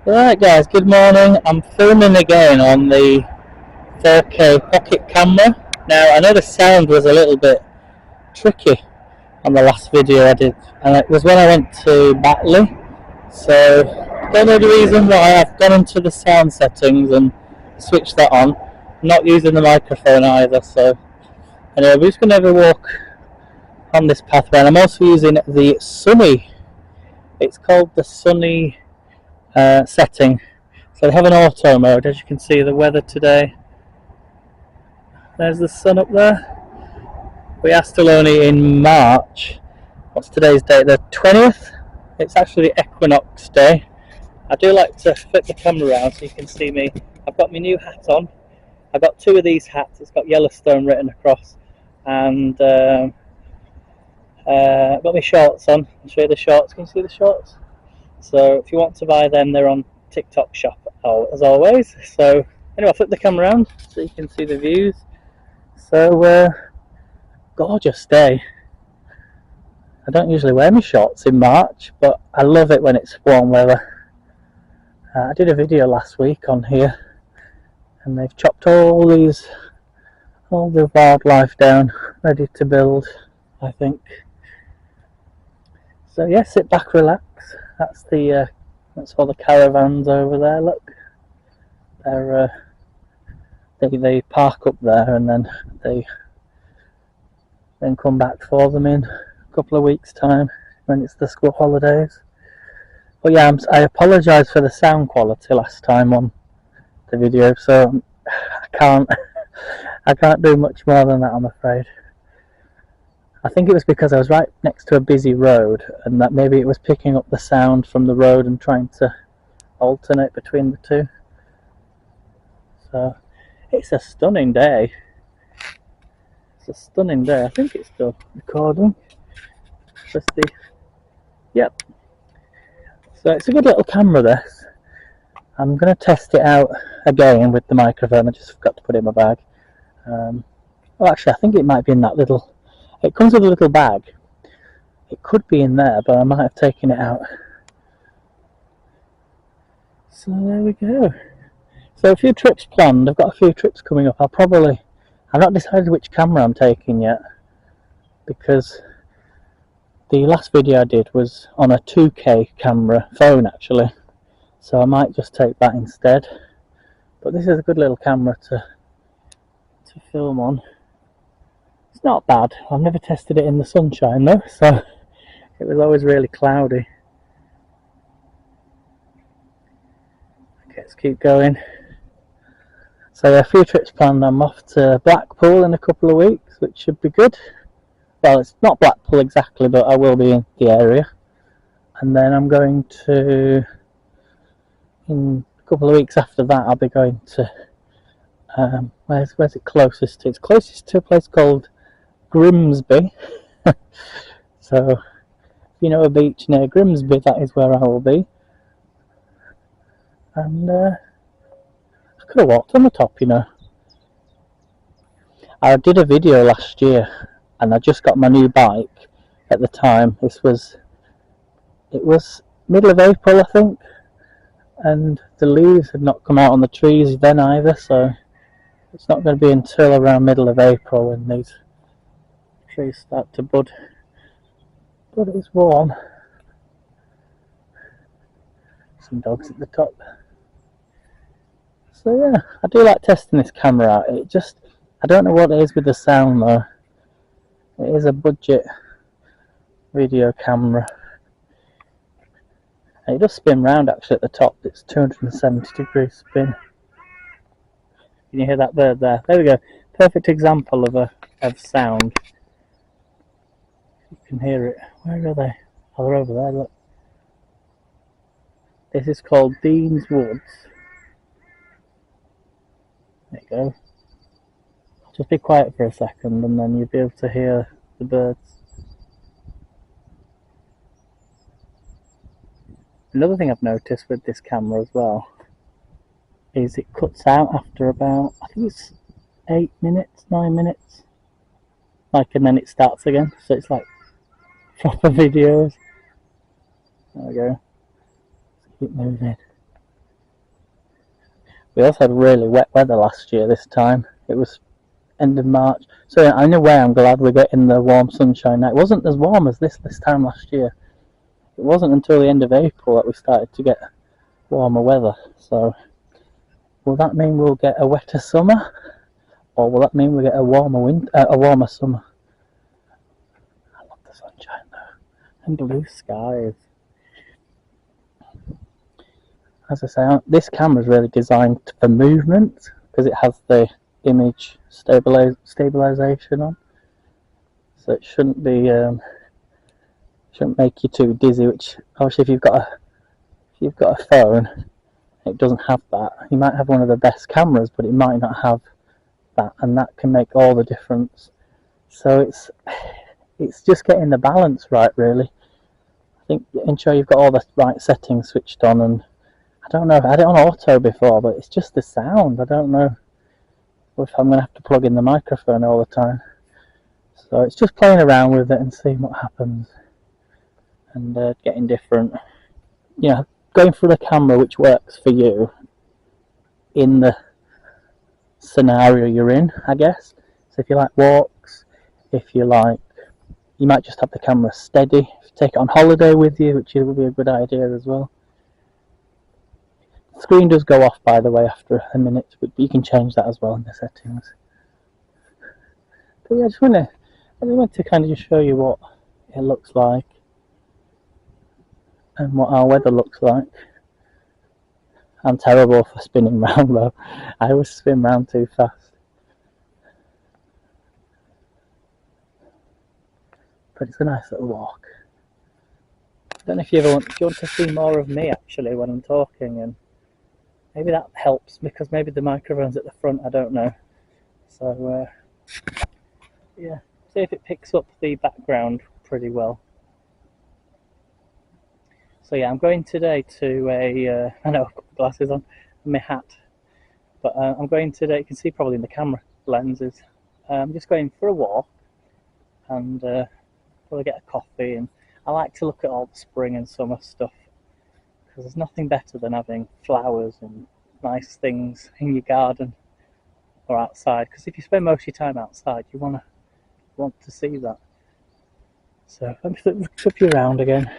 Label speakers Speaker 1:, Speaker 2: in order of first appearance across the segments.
Speaker 1: Right guys, good morning. I'm filming again on the 4K pocket camera. Now I know the sound was a little bit tricky on the last video I did, and it was when I went to Batley. So don't know the reason why. I've gone into the sound settings and switched that on. I'm not using the microphone either, so anyway, we're just going to have a walk on this pathway, and I'm also using the Sunny. It's called the Sunny setting. So they have an auto mode. As you can see, the weather today, there's the sun up there. We are still only in March. What's today's date? The 20th. It's actually Equinox Day. I do like to flip the camera around so you can see me. I've got my new hat on. I've got two of these hats. It's got Yellowstone written across, and I've got my shorts on. I'll show you the shorts. Can you see the shorts? So if you want to buy them, they're on TikTok shop as always. So anyway, I'll flip the camera around so you can see the views. So gorgeous day. I don't usually wear my shorts in March, but I love it when it's warm weather. I did a video last week on here, and they've chopped all the wildlife down, ready to build, I think. So yeah, sit back, relax. That's all the caravans over there. Look, they park up there, and then they come back for them in a couple of weeks' time when it's the school holidays. But yeah, I apologise for the sound quality last time on the video, so I can't do much more than that, I'm afraid. I think it was because I was right next to a busy road, and that maybe it was picking up the sound from the road and trying to alternate between the two. So it's a stunning day. It's a stunning day. I think it's still recording. Yep. So it's a good little camera, this. I'm going to test it out again with the microphone. I just forgot to put it in my bag. Well, actually, I think it might be in that little... It comes with a little bag. It could be in there, but I might have taken it out. So there we go. So a few trips planned. I've got a few trips coming up. I've not decided which camera I'm taking yet, because the last video I did was on a 2K camera phone actually, so I might just take that instead. But this is a good little camera to film on. It's not bad. I've never tested it in the sunshine though, so it was always really cloudy. Okay, let's keep going. So a few trips planned. I'm off to Blackpool in a couple of weeks, which should be good. Well, it's not Blackpool exactly, but I will be in the area. And then I'm going to, in a couple of weeks after that, I'll be going to, where's it closest to? It's closest to a place called Grimsby. So, if you know a beach near Grimsby, that is where I will be. And I could have walked on the top, you know. I did a video last year, and I just got my new bike at the time. It was middle of April, I think, and the leaves had not come out on the trees then either, so it's not going to be until around middle of April when these trees start to bud. But it's warm. Some dogs at the top. So yeah, I do like testing this camera out. I don't know what it is with the sound though. It is a budget video camera. And it does spin round actually at the top. It's 270 degree spin. Can you hear that bird there? There we go. Perfect example of sound. You can hear it. Where are they? Oh, they're over there, look. This is called Dean's Woods. There you go. Just be quiet for a second and then you'll be able to hear the birds. Another thing I've noticed with this camera as well is it cuts out after about, I think it's 8 minutes, 9 minutes. And then it starts again, so it's like proper videos. There we go. Keep moving. We also had really wet weather last year this time. It was end of March. So in a way I'm glad we're getting the warm sunshine now. It wasn't as warm as this time last year. It wasn't until the end of April that we started to get warmer weather. So will that mean we'll get a wetter summer? Or will that mean we get a warmer summer? I love the sunshine though. And blue skies. As I say, this camera is really designed for movement because it has the image stabilization on, so it shouldn't make you too dizzy. Which obviously, if you've got a phone, it doesn't have that. You might have one of the best cameras, but it might not have that, and that can make all the difference. So it's just getting the balance right, really. I think ensure you've got all the right settings switched on, and I don't know, I had it on auto before, but it's just the sound. I don't know if I'm going to have to plug in the microphone all the time. So it's just playing around with it and seeing what happens. And getting different, going through the camera which works for you in the scenario you're in, I guess. So if you like walks, you might just have the camera steady. If you take it on holiday with you, which would be a good idea as well. The screen does go off, by the way, after a minute, but you can change that as well in the settings. But yeah, I just want to kind of just show you what it looks like and what our weather looks like. I'm terrible for spinning round though. I always spin round too fast. But it's a nice little walk. I don't know if you want to see more of me actually when I'm talking, and maybe that helps because maybe the microphone's at the front, I don't know. So yeah, see if it picks up the background pretty well. So yeah, I'm going today to I know I've got glasses on and my hat, but I'm going today, you can see probably in the camera lenses, I'm just going for a walk and probably get a coffee, and I like to look at all the spring and summer stuff because there's nothing better than having flowers and nice things in your garden or outside, because if you spend most of your time outside you want to see that. So let me flip you around again.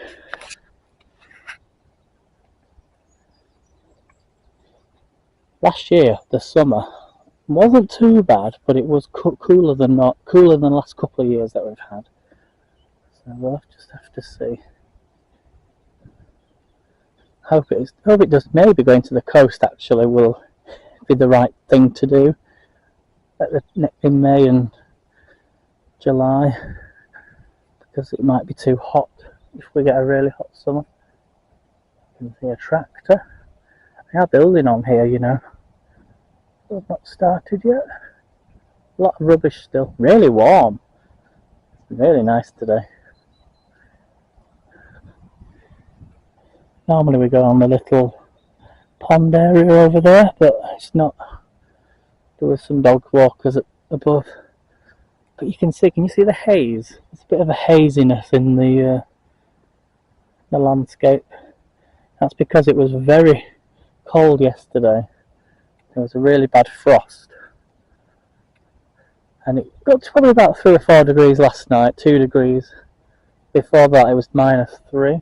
Speaker 1: Last year, the summer wasn't too bad, but it was cooler than the last couple of years that we've had. So we'll just have to see. Hope it does. Maybe going to the coast actually will be the right thing to do in May and July, because it might be too hot if we get a really hot summer. You can see a tractor. They are building on here, They've not started yet. A lot of rubbish still. Really warm. It's really nice today. Normally we go on the little pond area over there, but it's not. There were some dog walkers above. But can you see the haze? There's a bit of a haziness in the landscape. That's because it was very cold yesterday. There was a really bad frost. And it got to probably about 3 or 4 degrees last night, 2 degrees. Before that it was -3.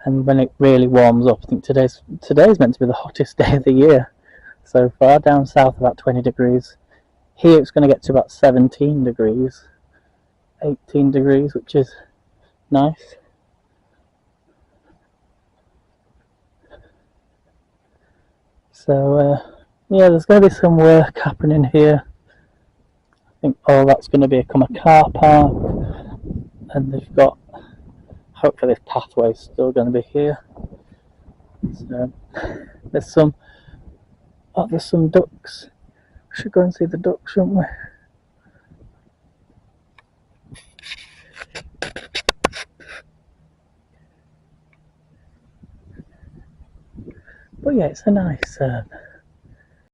Speaker 1: And when it really warms up, I think today's meant to be the hottest day of the year so far. Down south about 20 degrees. Here it's going to get to about 17 degrees, 18 degrees, which is nice. So yeah, there's going to be some work happening here. I think all that's going to become a car park, and they've got, hopefully this pathway is still going to be here. So there's some ducks. We should go and see the ducks, shouldn't we? But yeah, it's a nice